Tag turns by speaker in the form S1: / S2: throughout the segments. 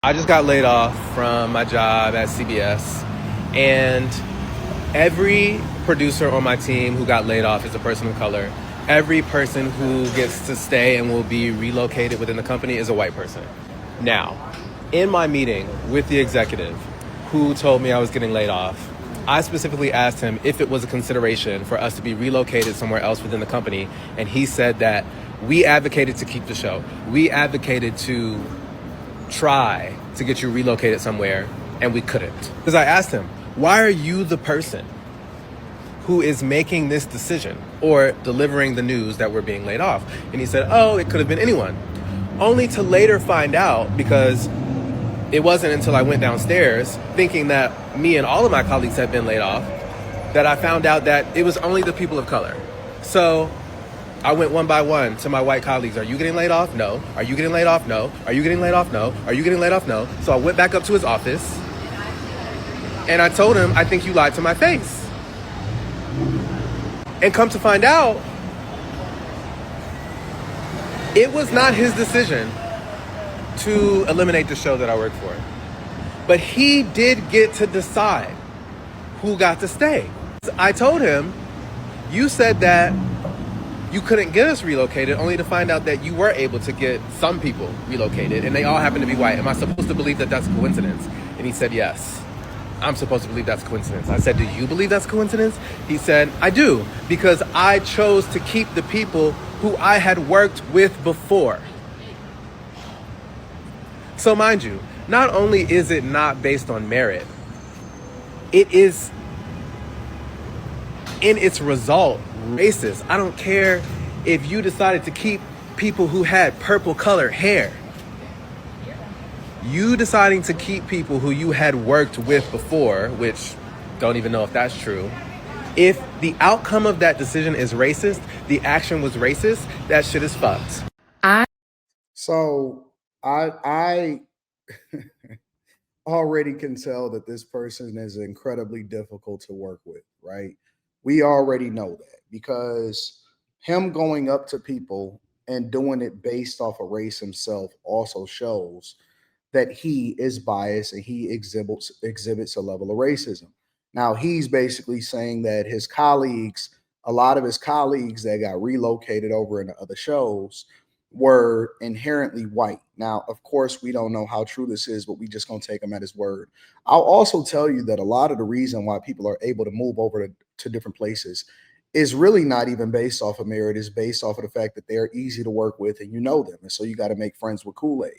S1: I just got laid off from my job at CBS, and every producer on my team who got laid off is a person of color. Every person who gets to stay and will be relocated within the company is a white person. Now, in my meeting with the executive who told me I was getting laid off, I specifically asked him if it was a consideration for us to be relocated somewhere else within the company, and he said that we advocated to keep the show. We advocated to try to get you relocated somewhere, and we couldn't. Because I asked him, why are you the person who is making this decision or delivering the news that we're being laid off? And he said, oh, it could have been anyone. Only to later find out, because it wasn't until I went downstairs thinking that me and all of my colleagues had been laid off, that I found out that it was only the people of color. So I went one by one to my white colleagues. Are you getting laid off? No. Are you getting laid off? No. Are you getting laid off? No. Are you getting laid off? No. So I went back up to his office and I told him, I think you lied to my face. And come to find out, it was not his decision to eliminate the show that I worked for. But he did get to decide who got to stay. I told him, you said that you couldn't get us relocated, only to find out that you were able to get some people relocated, and they all happen to be white. Am I supposed to believe that that's a coincidence? And he said, yes, I'm supposed to believe that's a coincidence. I said, do you believe that's a coincidence? He said, I do, because I chose to keep the people who I had worked with before. So mind you, not only is it not based on merit, it is in its result racist. I don't care if you decided to keep people who had purple colored hair. You deciding to keep people who you had worked with before, which don't even know if that's true. If the outcome of that decision is racist, the action was racist, that shit is fucked.
S2: So I already can tell that this person is incredibly difficult to work with, right? We already know that because him going up to people and doing it based off of race himself also shows that he is biased and he exhibits a level of racism. Now he's basically saying that his colleagues, a lot of his colleagues that got relocated over into other shows were inherently white. Now, of course, we don't know how true this is, but we just gonna take him at his word. I'll also tell you that a lot of the reason why people are able to move over to different places is really not even based off of merit, is based off of the fact that they're easy to work with and you know them. And so you got to make friends with Kool-Aid.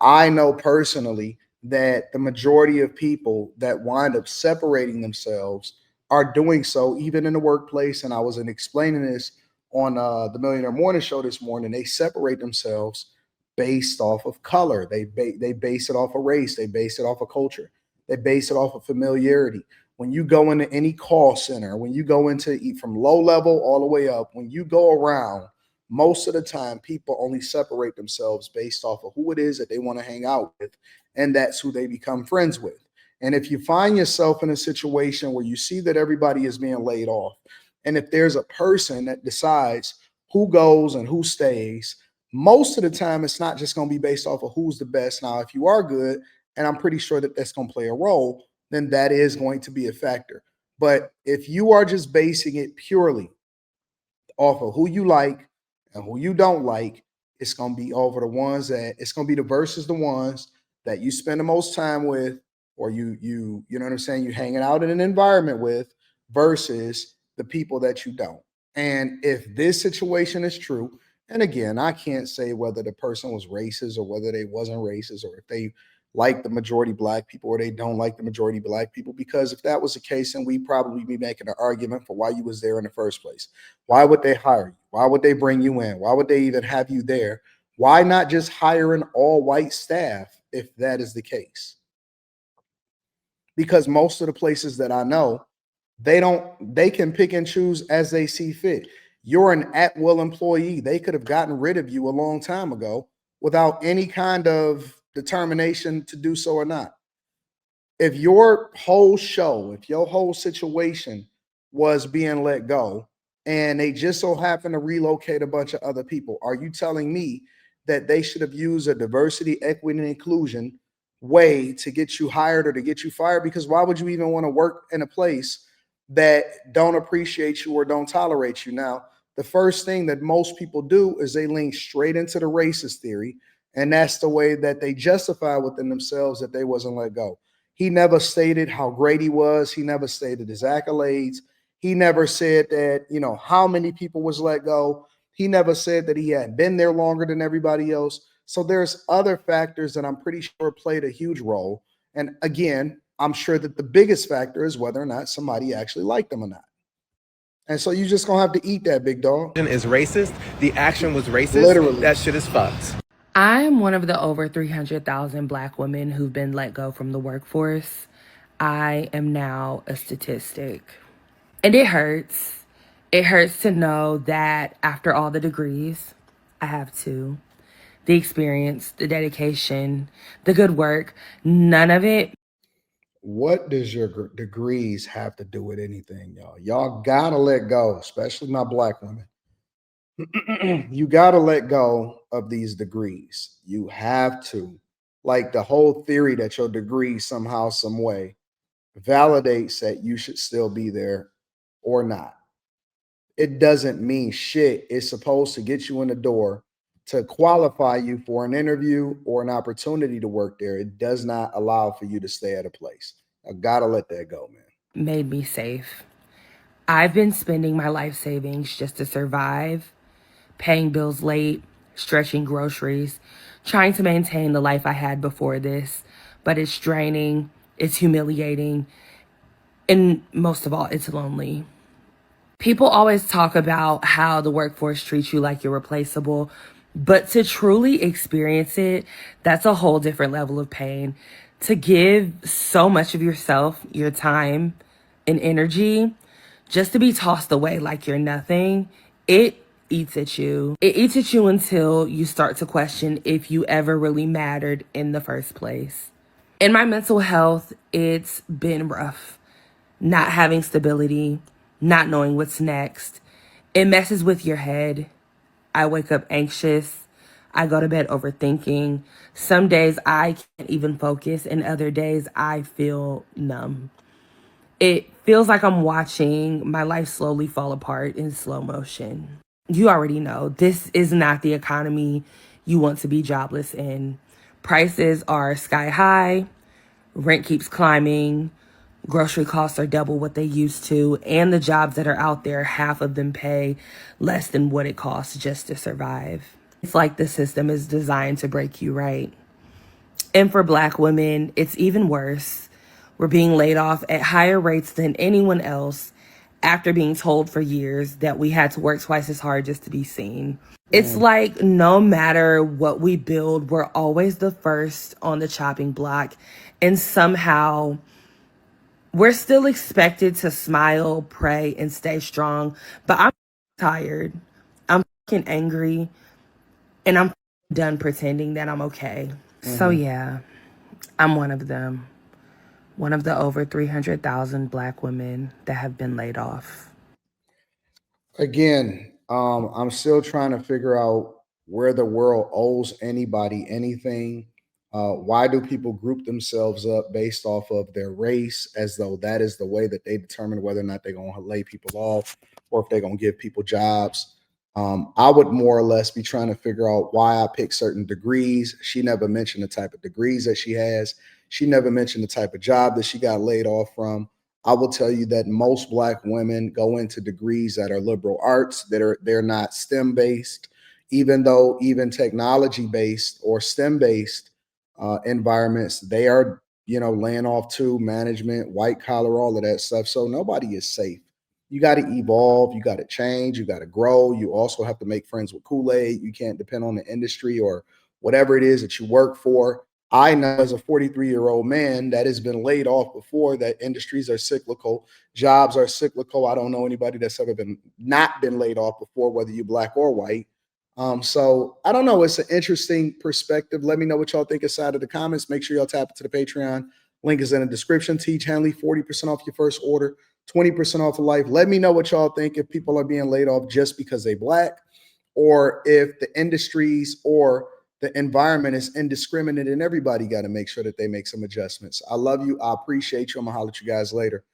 S2: I know personally that the majority of people that wind up separating themselves are doing so even in the workplace. And I was explaining this on the Millionaire Morning Show this morning. They separate themselves based off of color. They base it off of race. They base it off of culture. They base it off of familiarity. When you go into any call center, when you go into from low level all the way up, when you go around, most of the time people only separate themselves based off of who it is that they want to hang out with, and that's who they become friends with. And if you find yourself in a situation where you see that everybody is being laid off, and if there's a person that decides who goes and who stays, most of the time it's not just going to be based off of who's the best. Now, if you are good, and I'm pretty sure that that's going to play a role, then that is going to be a factor. But if you are just basing it purely off of who you like and who you don't like, it's going to be over the ones that it's going to be the versus the ones that you spend the most time with, or you know what I'm saying, you hanging out in an environment with, versus the people that you don't. And if this situation is true, and again, I can't say whether the person was racist or whether they wasn't racist, or if they like the majority black people or they don't like the majority black people, because if that was the case, then we'd probably be making an argument for why you was there in the first place. Why would they hire you? Why would they bring you in? Why would they even have you there? Why not just hire an all white staff if that is the case? Because most of the places that I know, they can pick and choose as they see fit. You're an at-will employee. They could have gotten rid of you a long time ago without any kind of determination to do so or not. If your whole show, if your whole situation was being let go and they just so happen to relocate a bunch of other people, are you telling me that they should have used a diversity, equity, and inclusion way to get you hired or to get you fired. Because why would you even want to work in a place that don't appreciate you or don't tolerate you? Now, the first thing that most people do is they lean straight into the racist theory, and that's the way that they justify within themselves that they wasn't let go. He never stated how great he was. He never stated his accolades. He never said that, how many people was let go. He never said that he had been there longer than everybody else. So there's other factors that I'm pretty sure played a huge role. And again, I'm sure that the biggest factor is whether or not somebody actually liked them or not. And so you just gonna have to eat that, big dog.
S1: Is racist. The action was racist.
S2: Literally.
S1: That shit is fucked.
S3: I'm one of the over 300,000 Black women who've been let go from the workforce. I am now a statistic. And it hurts. It hurts to know that after all the degrees, I have two, the experience, the dedication, the good work, none of it.
S2: What does your degrees have to do with anything, y'all? Y'all gotta let go, especially my Black women. You gotta let go of these degrees. You have to. Like the whole theory that your degree somehow, some way validates that you should still be there or not. It doesn't mean shit. It's supposed to get you in the door to qualify you for an interview or an opportunity to work there. It does not allow for you to stay at a place. I gotta let that go, man.
S3: Made me safe. I've been spending my life savings just to survive, paying bills late, stretching groceries, trying to maintain the life I had before this. But it's draining, it's humiliating, and most of all, it's lonely. People always talk about how the workforce treats you like you're replaceable, but to truly experience it, that's a whole different level of pain. To give so much of yourself, your time, and energy, just to be tossed away like you're nothing, it eats at you. It eats at you until you start to question if you ever really mattered in the first place. In my mental health, it's been rough. Not having stability, not knowing what's next. It messes with your head. I wake up anxious. I go to bed overthinking. Some days I can't even focus, and other days I feel numb. It feels like I'm watching my life slowly fall apart in slow motion. You already know, this is not the economy you want to be jobless in. Prices are sky high, rent keeps climbing, grocery costs are double what they used to, and the jobs that are out there, half of them pay less than what it costs just to survive. It's like the system is designed to break you, right? And for Black women, it's even worse. We're being laid off at higher rates than anyone else after being told for years that we had to work twice as hard just to be seen. It's like no matter what we build, we're always the first on the chopping block. And somehow we're still expected to smile, pray, and stay strong. But I'm tired. I'm fucking angry. And I'm done pretending that I'm okay. So yeah, I'm one of them. One of the over 300,000 Black women that have been laid off.
S2: Again, I'm still trying to figure out where the world owes anybody anything. Why do people group themselves up based off of their race as though that is the way that they determine whether or not they're going to lay people off or if they're going to give people jobs? I would more or less be trying to figure out why I pick certain degrees. She never mentioned the type of degrees that she has. She never mentioned the type of job that she got laid off from. I will tell you that most Black women go into degrees that are liberal arts, they're not STEM based, even though even technology based or STEM based environments, they are, laying off too, management, white collar, all of that stuff. So nobody is safe. You got to evolve, you got to change, you got to grow. You also have to make friends with Kool-Aid. You can't depend on the industry or whatever it is that you work for. I know as a 43-year-old man that has been laid off before that industries are cyclical, jobs are cyclical. I don't know anybody that's ever been not been laid off before, whether you're Black or white. So I don't know. It's an interesting perspective. Let me know what y'all think inside of the comments. Make sure y'all tap into the Patreon. Link is in the description. Teach Henley, 40% off your first order, 20% off of life. Let me know what y'all think if people are being laid off just because they Black, or if the industries or the environment is indiscriminate, and everybody got to make sure that they make some adjustments. I love you. I appreciate you. I'm gonna holler at you guys later.